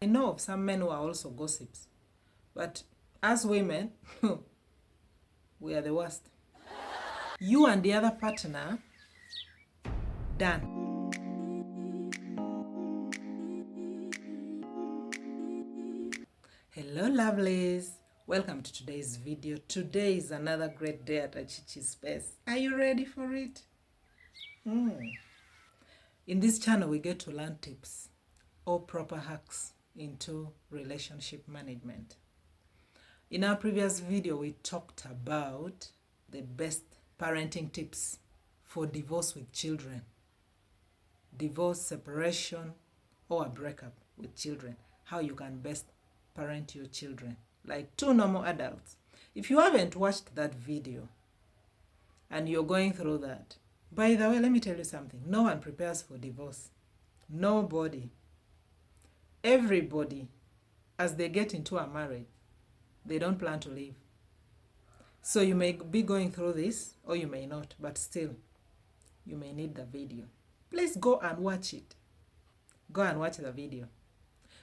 I know of some men who are also gossips, but as women, we are the worst. You and the other partner, done. Hello lovelies, welcome to today's video. Today is another great day at Achichi's Space. Are you ready for it? In this channel we get to learn tips or proper hacks into relationship management. In our previous video we talked about the best parenting tips for divorce with children, divorce, separation, or a breakup with children, how you can best parent your children like two normal adults. If you haven't watched that video and you're going through that, by the way, let me tell you something. No one prepares for divorce. Nobody. Everybody, as they get into a marriage, they don't plan to leave. So you may be going through this or you may not, but still, you may need the video. Please go and watch it. Go and watch the video.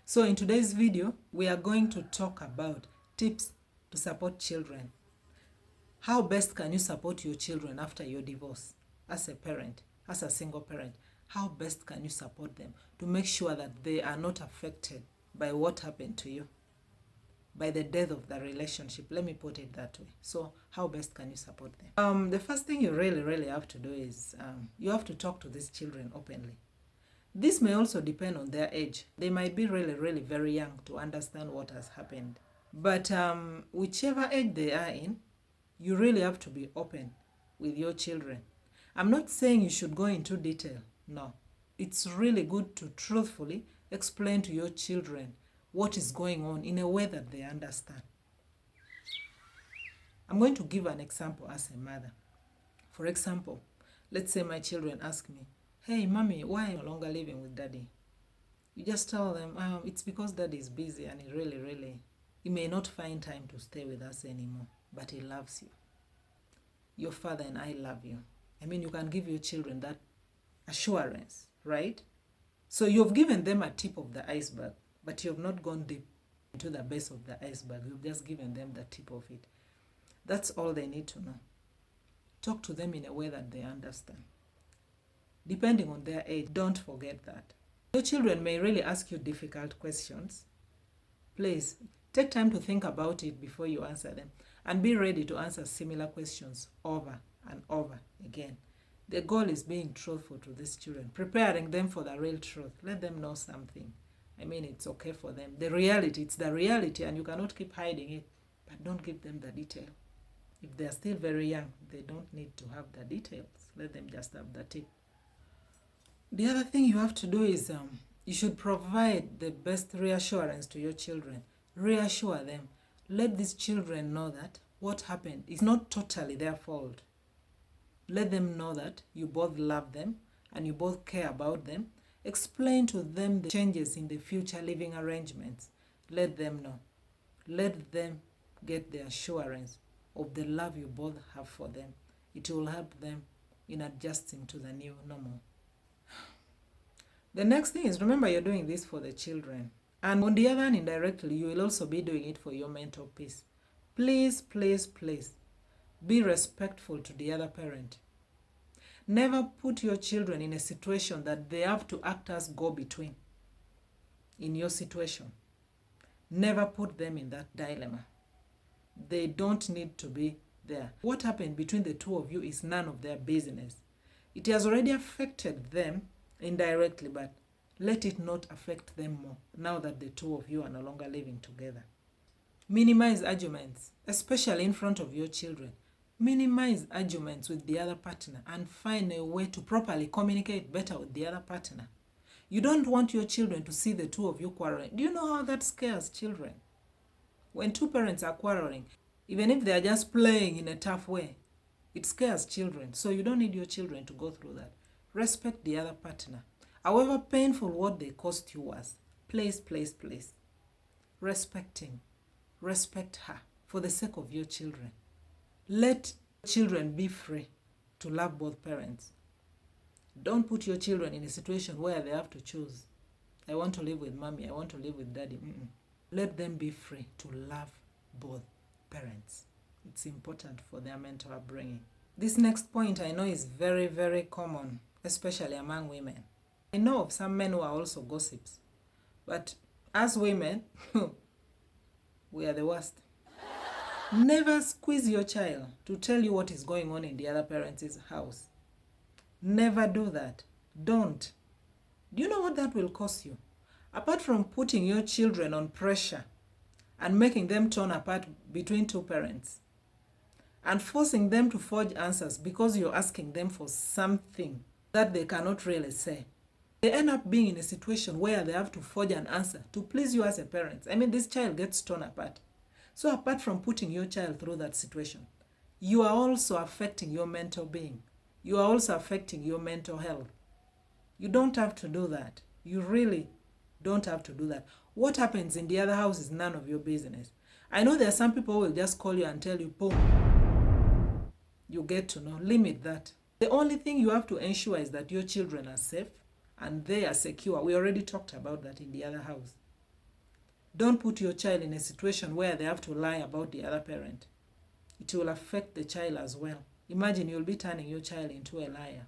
So in today's video, we are going to talk about tips to support children. How best can you support your children after your divorce? As a parent, as a single parent, how best can you support them to make sure that they are not affected by what happened to you, by the death of the relationship? Let me put it that way. So how best can you support them? The first thing you really have to do is you have to talk to these children openly. This may also depend on their age. They might be really very young to understand what has happened. But whichever age they are in, you really have to be open with your children. I'm not saying you should go into detail. No. It's really good to truthfully explain to your children what is going on in a way that they understand. I'm going to give an example as a mother. For example, let's say my children ask me, "Hey, mommy, why are you no longer living with daddy?" You just tell them, it's because daddy is busy and he may not find time to stay with us anymore, but he loves you. Your father and I love you. I mean, you can give your children that assurance, right? So you've given them a tip of the iceberg, but you have not gone deep into the base of the iceberg. You've just given them the tip of it. That's all they need to know. Talk to them in a way that they understand. Depending on their age, don't forget that. Your children may really ask you difficult questions. Please, take time to think about it before you answer them, and be ready to answer similar questions over and over again. The goal is being truthful to these children, preparing them for the real truth. Let them know something. I mean, it's okay for them. It's the reality, and you cannot keep hiding it, but don't give them the detail. If they're still very young, they don't need to have the details. Let them just have the tip. The other thing you have to do is you should provide the best reassurance to your children. Reassure them. Let these children know that what happened is not totally their fault. Let them know that you both love them and you both care about them. Explain to them the changes in the future living arrangements. Let them know. Let them get the assurance of the love you both have for them. It will help them in adjusting to the new normal. The next thing is, remember, you're doing this for the children. And on the other hand, indirectly, you will also be doing it for your mental peace. Please be respectful to the other parent. Never put your children in a situation that they have to act as go-between in your situation. Never put them in that dilemma. They don't need to be there. What happened between the two of you is none of their business. It has already affected them indirectly, but let it not affect them more now that the two of you are no longer living together. Minimize arguments, especially in front of your children. Minimize arguments with the other partner and find a way to properly communicate better with the other partner. You don't want your children to see the two of you quarreling. Do you know how that scares children? When two parents are quarreling, even if they are just playing in a tough way, it scares children. So you don't need your children to go through that. Respect the other partner. However painful what they cost you was, please. Respect him. Respect her for the sake of your children. Let children be free to love both parents. Don't put your children in a situation where they have to choose. I want to live with mommy, I want to live with daddy. Let them be free to love both parents. It's important for their mental upbringing. This next point I know is very, very common, especially among women. I know of some men who are also gossips, but as women, we are the worst. Never squeeze your child to tell you what is going on in the other parent's house. Never do that. Don't. Do you know what that will cost you? Apart from putting your children on pressure and making them torn apart between two parents and forcing them to forge answers because you're asking them for something that they cannot really say, they end up being in a situation where they have to forge an answer to please you as a parent. I mean, this child gets torn apart. So apart from putting your child through that situation, you are also affecting your mental being. You are also affecting your mental health. You don't have to do that. You really don't have to do that. What happens in the other house is none of your business. I know there are some people who will just call you and tell you, boom. You get to know. Limit that. The only thing you have to ensure is that your children are safe and they are secure. We already talked about that in the other house. Don't put your child in a situation where they have to lie about the other parent. It will affect the child as well. Imagine you'll be turning your child into a liar.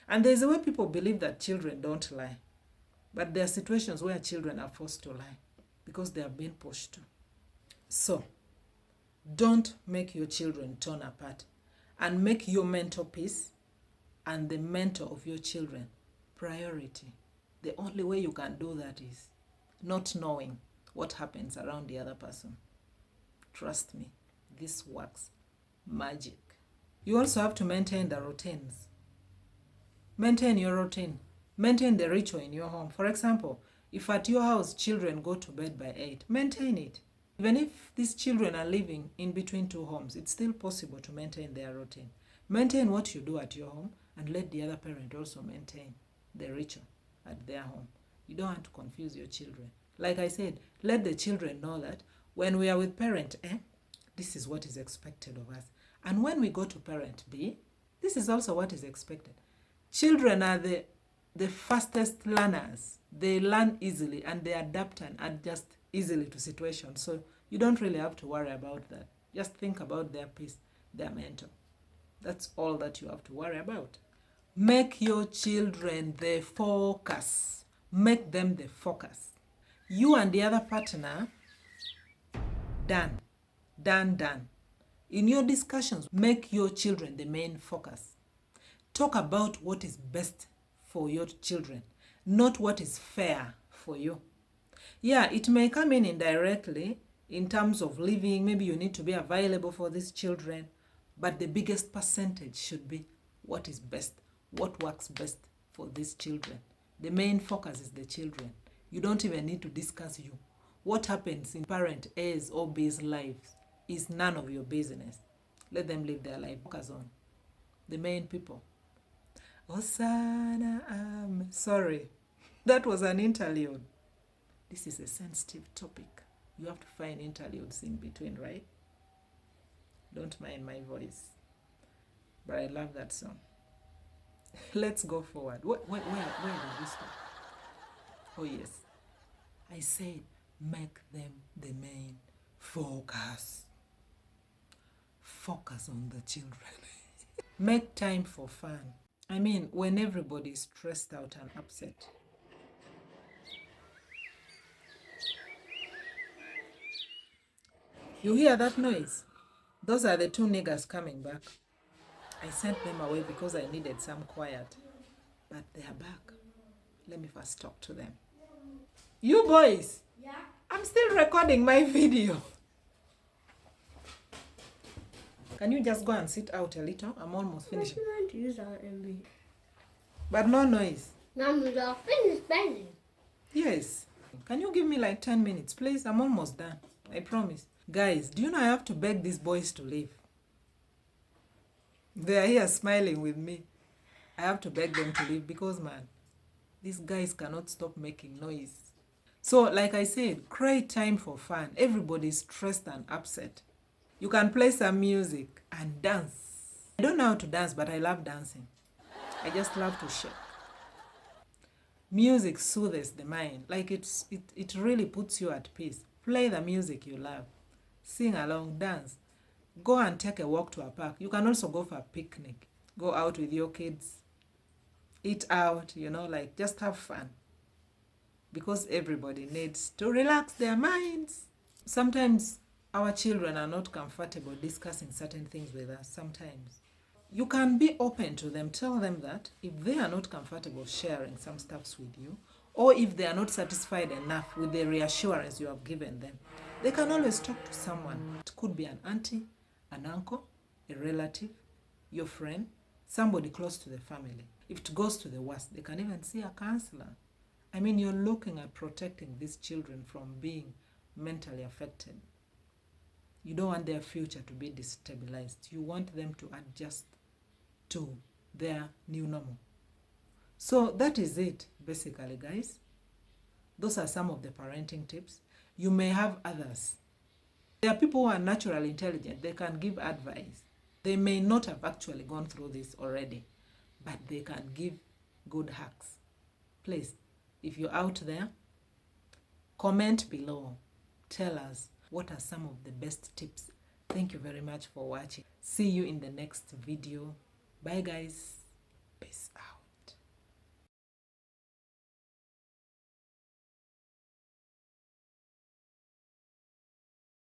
And there's a way people believe that children don't lie. But there are situations where children are forced to lie because they have been pushed to. So, don't make your children torn apart, and make your mental peace and the mental of your children priority. The only way you can do that is not knowing what happens around the other person. Trust me, this works magic. You also have to maintain the routines. Maintain your routine. Maintain the ritual in your home. For example, if at your house children go to bed by 8, maintain it. Even if these children are living in between two homes, it's still possible to maintain their routine. Maintain what you do at your home and let the other parent also maintain the ritual at their home. You don't have to confuse your children. Like I said, let the children know that when we are with parent A, this is what is expected of us. And when we go to parent B, this is also what is expected. Children are the fastest learners. They learn easily and they adapt and adjust easily to situations. So you don't really have to worry about that. Just think about their peace, their mental. That's all that you have to worry about. Make your children the focus. Make them the focus. You and the other partner, done. In your discussions, make your children the main focus. Talk about what is best for your children, not what is fair for you. Yeah, it may come in indirectly in terms of living. Maybe you need to be available for these children, but the biggest percentage should be what is best, what works best for these children. The main focus is the children. You don't even need to discuss you. What happens in parent A's or B's lives is none of your business. Let them live their life. Focus on the main people. Osana, sorry, that was an interlude. This is a sensitive topic. You have to find interludes in between, right? Don't mind my voice. But I love that song. Let's go forward. Where did we start? Oh, yes. I said, make them the main focus. Focus on the children. Make time for fun. I mean, when everybody is stressed out and upset. You hear that noise? Those are the two niggas coming back. I sent them away because I needed some quiet. But they are back. Let me first talk to them. You boys! Yeah? I'm still recording my video. Can you just go and sit out a little? I'm almost finished. I want to use our MB. But no noise. No, we're finished banging. Yes. Can you give me like 10 minutes, please? I'm almost done. I promise. Guys, do you know I have to beg these boys to leave? They are here smiling with me. I have to beg them to leave because, man, these guys cannot stop making noise. So, like I said, create time for fun. Everybody's stressed and upset. You can play some music and dance. I don't know how to dance, but I love dancing. I just love to shake. Music soothes the mind. Like it really puts you at peace. Play the music you love. Sing along, dance. Go and take a walk to a park. You can also go for a picnic. Go out with your kids. Eat out, like just have fun. Because everybody needs to relax their minds. Sometimes our children are not comfortable discussing certain things with us. Sometimes you can be open to them. Tell them that if they are not comfortable sharing some stuffs with you, or if they are not satisfied enough with the reassurance you have given them, they can always talk to someone. It could be an auntie, an uncle, a relative, your friend, somebody close to the family. If it goes to the worst, they can even see a counselor. I mean, you're looking at protecting these children from being mentally affected. You don't want their future to be destabilized. You want them to adjust to their new normal. So that is it, basically, guys. Those are some of the parenting tips. You may have others. There are people who are naturally intelligent. They can give advice. They may not have actually gone through this already, but they can give good hacks. Please, if you're out there, comment below. Tell us what are some of the best tips. Thank you very much for watching. See you in the next video. Bye, guys.